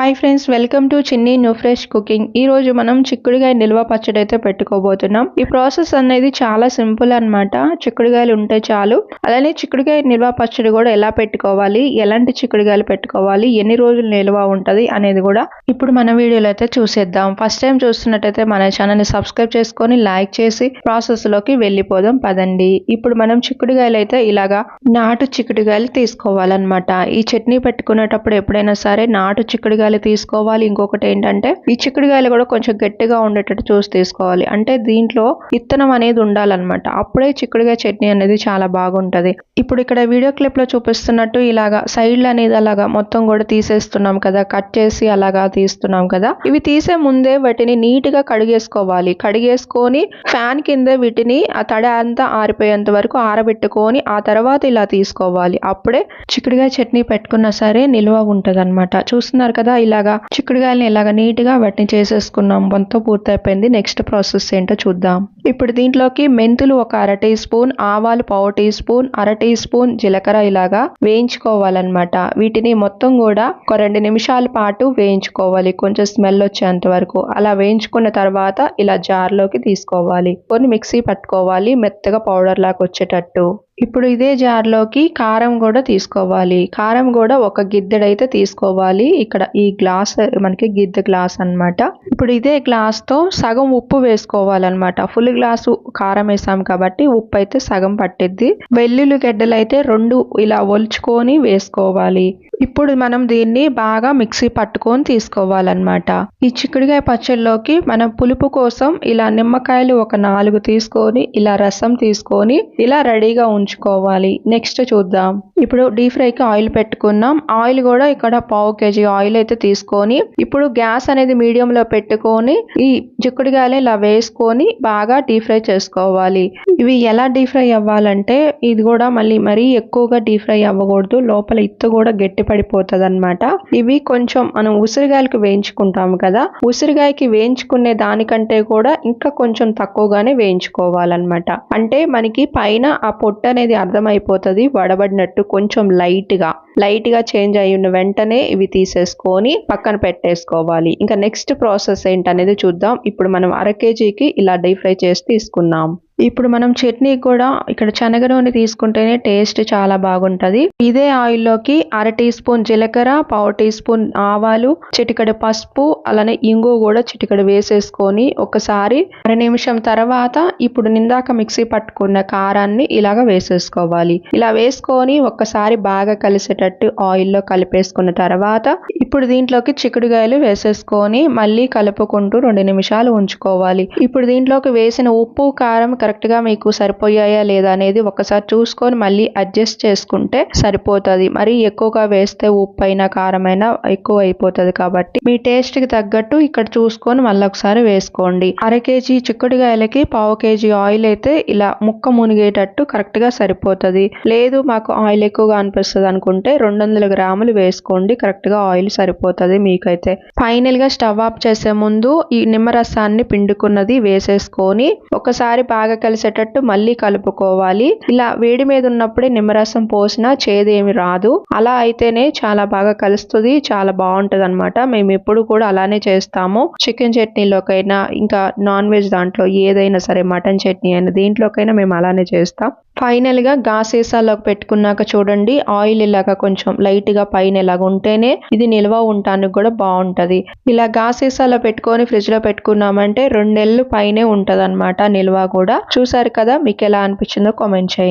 Hi friends, welcome to చిన్ని new fresh cooking. ఈ రోజు మనం చిక్కుడుగాయ నిల్వ పచ్చడి అయితే పెట్టుకోబోతున్నాం. ఈ ప్రాసెస్ అనేది చాలా సింపుల్ అన్నమాట. చిక్కుడుగాయలు ఉంటే చాలు. అలానే చిక్కుడుగాయ నిల్వ పచ్చడి కూడా ఎలా పెట్టుకోవాలి, ఎలాంటి చిక్కుడుగాయలు పెట్టుకోవాలి, ఎన్ని రోజులు నిల్వ ఉంటది అనేది కూడా ఇప్పుడు మన వీడియోలో అయితే చూసేద్దాం. ఫస్ట్ టైం చూస్తున్నట్టయితే మన ఛానల్ ని సబ్స్క్రైబ్ చేసుకొని లైక్ చేసి ప్రాసెస్ లోకి వెళ్ళిపోదాం పదండి. ఇప్పుడు మనం చిక్కుడుగాయలు అయితే ఇలాగా నాటు చిక్కుడుగాయలు తీసుకోవాలన్నమాట. ఈ చట్నీ పెట్టుకునేటప్పుడు ఎప్పుడైనా సరే నాటు చిక్కుడుగాయలు తీసుకోవాలి. ఇంకొకటి ఏంటంటే ఈ చిక్కుడుగాయలు కూడా కొంచెం గట్టిగా ఉండేటట్టు చూసి తీసుకోవాలి. అంటే దీంట్లో విత్తనం అనేది ఉండాలన్నమాట. అప్పుడే చిక్కుడుగాయ చట్నీ అనేది చాలా బాగుంటది. ఇప్పుడు ఇక్కడ వీడియో క్లిప్ లో చూపిస్తున్నట్టు ఇలాగా సైడ్లు అనేది అలాగా మొత్తం కూడా తీసేస్తున్నాం కదా, కట్ చేసి అలాగా తీస్తున్నాం కదా. ఇవి తీసే ముందే వాటిని నీట్ గా కడిగేసుకోవాలి. కడిగేసుకొని ఫ్యాన్ కింద వీటిని ఆ తడి అంతా ఆరిపోయేంత వరకు ఆరబెట్టుకొని ఆ తర్వాత ఇలా తీసుకోవాలి. అప్పుడే చిక్కుడుగాయ చట్నీ పెట్టుకున్నా సరే నిల్వ ఉంటది అనమాట. చూస్తున్నారు కదా, ఇలాగా చిక్కుడుగాయలని ఇలాగా నీట్ గా వాటిని చేసేసుకున్నాం. మొత్తం పూర్తయిపోయింది. నెక్స్ట్ ప్రాసెస్ ఏంటో చూద్దాం. ఇప్పుడు దీంట్లోకి మెంతులు ఒక 1/2 టీ స్పూన్, ఆవాలు 1/4 టీ స్పూన్, 1/2 టీ స్పూన్ జీలకర్ర ఇలాగా వేయించుకోవాలన్నమాట. వీటిని మొత్తం కూడా ఒక 2 నిమిషాల పాటు వేయించుకోవాలి, కొంచెం స్మెల్ వచ్చేంత వరకు. అలా వేయించుకున్న తర్వాత ఇలా జార్లోకి తీసుకోవాలి. కొన్ని మిక్సీ పట్టుకోవాలి మెత్తగా పౌడర్ లాగా వచ్చేటట్టు. ఇప్పుడు ఇదే జార్లోకి కారం కూడా తీసుకోవాలి. కారం కూడా ఒక గిద్దెడైతే తీసుకోవాలి. ఇక్కడ ఈ గ్లాస్ మనకి గిద్దె గ్లాస్ అన్నమాట. ఇప్పుడు ఇదే గ్లాస్ తో సగం ఉప్పు వేసుకోవాలన్నమాట. ఫుల్ గ్లాసు కారం వేసాం కాబట్టి ఉప్పు అయితే సగం పట్టిద్ది. వెల్లుల్లి గడ్డలు అయితే 2 ఇలా ఒలుచుకొని వేసుకోవాలి. ఇప్పుడు మనం దీన్ని బాగా మిక్సీ పట్టుకొని తీసుకోవాలన్నమాట. ఈ చిక్కుడుగాయ పచ్చడిలోకి మనం పులుపు కోసం ఇలా నిమ్మకాయలు ఒక 4 తీసుకొని ఇలా రసం తీసుకొని ఇలా రెడీగా ఉంచుకోవాలి. నెక్స్ట్ చూద్దాం. ఇప్పుడు డీప్ ఫ్రైకి ఆయిల్ పెట్టుకున్నాం. ఆయిల్ కూడా ఇక్కడ 1/2 kg ఆయిల్ అయితే తీసుకొని ఇప్పుడు గ్యాస్ అనేది మీడియం లో పెట్టుకొని ఈ చిక్కుడుగాయలు ఇలా వేసుకొని బాగా డీప్ ఫ్రై చేసుకోవాలి. ఇవి ఎలా డీప్ ఫ్రై అవ్వాలంటే ఇది కూడా మరీ ఎక్కువగా డీప్ ఫ్రై అవ్వకూడదు. లోపల ఇత్తు కూడా గట్టి పడిపోతుంది అనమాట. ఇవి కొంచెం మనం ఉసిరిగాయలకు వేయించుకుంటాము కదా, ఉసిరిగాయకి వేయించుకునే దానికంటే కూడా ఇంకా కొంచెం తక్కువగానే వేయించుకోవాలన్నమాట. అంటే మనకి పైన ఆ పొట్టు అనేది అర్థమైపోతుంది వడబడినట్టు. కొంచెం లైట్ గా చేంజ్ అయ్యిన వెంటనే ఇవి తీసేసుకొని పక్కన పెట్టేసుకోవాలి. ఇంకా నెక్స్ట్ ప్రాసెస్ ఏంటనేది చూద్దాం. ఇప్పుడు మనం 1/2 kgకి ఇలా డీప్ ఫ్రై చేసి తీసుకున్నాం. ఇప్పుడు మనం చట్నీ కూడా ఇక్కడ శనగ నూనె తీసుకుంటేనే టేస్ట్ చాలా బాగుంటది. ఇదే ఆయిల్లోకి 1/2 టీ స్పూన్ జీలకర్ర, 1/4 టీ స్పూన్ ఆవాలు, చిటికెడు పసుపు, అలానే ఇంగు కూడా చిటికెడు వేసేసుకొని ఒకసారి 1 నిమిషం తర్వాత ఇప్పుడు నిందాక మిక్సీ పట్టుకున్న కారాన్ని ఇలాగ వేసేసుకోవాలి. ఇలా వేసుకొని ఒక్కసారి బాగా కలిసేటట్టు ఆయిల్లో కలిపేసుకున్న తర్వాత ఇప్పుడు దీంట్లోకి చిక్కుడుగాయలు వేసేసుకొని మళ్ళీ కలుపుకుంటూ 2 నిమిషాలు ఉంచుకోవాలి. ఇప్పుడు దీంట్లోకి వేసిన ఉప్పు కారం కరెక్ట్ గా మీకు సరిపోయాయా లేదా అనేది ఒకసారి చూసుకొని మళ్ళీ అడ్జస్ట్ చేసుకుంటే సరిపోతుంది. మరి ఎక్కువగా వేస్తే ఉప్పు అయినా కారం అయినా ఎక్కువ అయిపోతుంది. కాబట్టి మీ టేస్ట్ కి తగ్గట్టు ఇక్కడ చూసుకొని మళ్ళీ ఒకసారి వేసుకోండి. 1/2 kg చిక్కుడుగాయలకి 1/2 kg ఆయిల్ అయితే ఇలా ముక్క మునిగేటట్టు కరెక్ట్ గా సరిపోతుంది. లేదు మాకు ఆయిల్ ఎక్కువగా అనిపిస్తుంది అనుకుంటే 200 గ్రాములు వేసుకోండి. కరెక్ట్ గా ఆయిల్ సరిపోతుంది మీకైతే. ఫైనల్ గా స్టవ్ ఆఫ్ చేసే ముందు ఈ నిమ్మరసాన్ని పిండుకున్నది వేసేసుకొని ఒకసారి బాగా కలిసేటట్టు మళ్ళీ కలుపుకోవాలి. ఇలా వేడి మీద ఉన్నప్పుడే నిమ్మరసం పోసినా చేదేమి రాదు. అలా అయితేనే చాలా బాగా కలుస్తుంది, చాలా బాగుంటది అనమాట. మేము ఎప్పుడు కూడా అలానే చేస్తాము. చికెన్ చట్నీలోకైనా ఇంకా నాన్ వెజ్ దాంట్లో ఏదైనా సరే, మటన్ చట్నీ అయినా దేంట్లోకైనా మేము అలానే చేస్తాం. ఫైనల్ గా గాసేసాలోకి పెట్టుకున్నాక చూడండి, ఆయిల్ ఇలాగా కొంచెం లైట్ గా పైన ఇలాగ ఉంటేనే ఇది నిల్వ ఉండటానికి కూడా బాగుంటది. ఇలా గాసేసాలో పెట్టుకొని ఫ్రిడ్జ్ లో పెట్టుకున్నామంటే 2 నెలలు పైనే ఉంటది అనమాట నిల్వ కూడా. చూసారు కదా, మీకు ఎలా అనిపించిందో కామెంట్ చేయండి.